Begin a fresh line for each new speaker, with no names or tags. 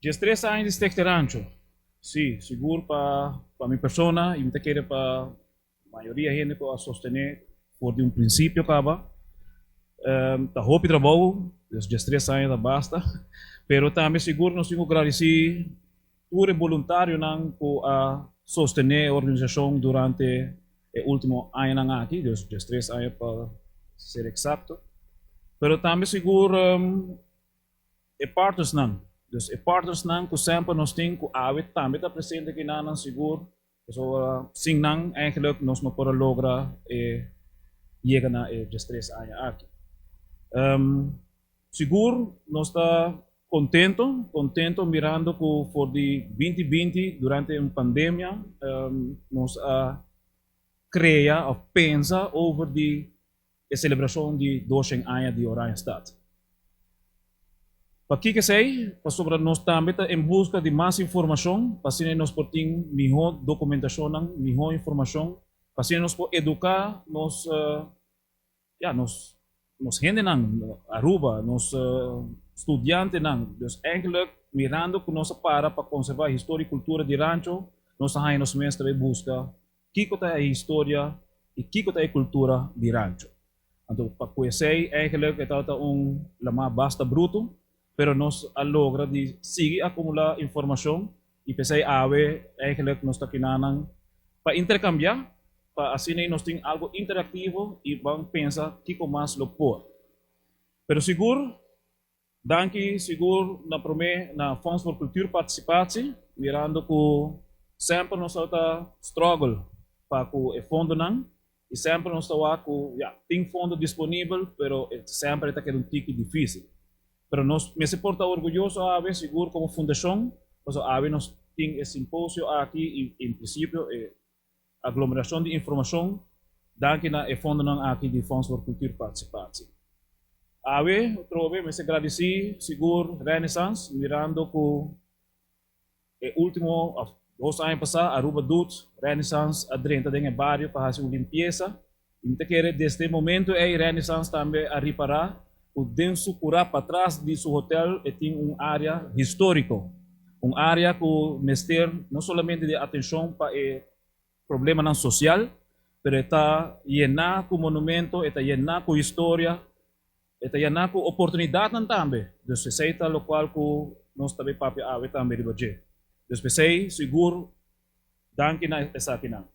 Dia 3 anos de rancho. Sim, seguro para minha persona e me querer para a maioria gente para sostener por de um princípio acaba. Tá roupa e trabalho, os dias 3 anos basta. Pero também seguro nós temos que agradecer por voluntário não por a sostener a organização durante o último ano aqui, os dias 3 anos para ser exato. Pero também seguro e partners não. Dus e partners nang ku sempre nos ting ku awit também está presente aqui na nang seguro. So sing nang eigenlijk nos no para logra llega na just 3 anos aqui. Seguro nos está contento mirando que for de 2020 durante uma pandemia nos crea ou pensa over a celebração de 200 anos de Oranjestad. Para que sei, para sobre nós também em busca de mais informação, para se nós portem melhor documentação, melhor informação, para se nós educar nos gente nang Aruba, nos estudiantes nang, dus eigenlijk mirando que nós para conservar a história e cultura de rancho, nós aí nos mestre busca que é a história e que é a cultura de rancho. Então, para conhecer eigenlijk é lama basta bruto, pero nos logra de seguir acumular informação e pensar eigenlijk nos está kinanang para intercambiar, para assim nós tem algo interativo e vamos pensar que com mais lo por. Pero seguro, danke seguro na prome na Fonds for Culture Participatie, mirando que sempre nos está struggle para que o fundo não e sempre nos está que tem fundo disponível, pero sempre está que um tique difícil. Pero nos me se porta orgulhoso a ver seguro como fundação, pues a ver nos tem esse simpósio aqui e em princípio aglomeração de informação danke na fundo não aqui de Fonds for Culture Participatie. A ver outra vez me se agradecer seguro Renaissance mirando que o último 2 anos passados Aruba Dut Renaissance adrenta em barrio para fazer uma limpeza e me querer desde momento Renaissance também a reparar o denso curar para trás de seu hotel e tem uma área histórica, uma área que mester não somente de atenção para o problema não social, mas está llena com monumento, está llena com história, está llena com oportunidade também. Então, se é o qual que nós também papi ave também de budget. Então, seguro, danke na essa aqui não.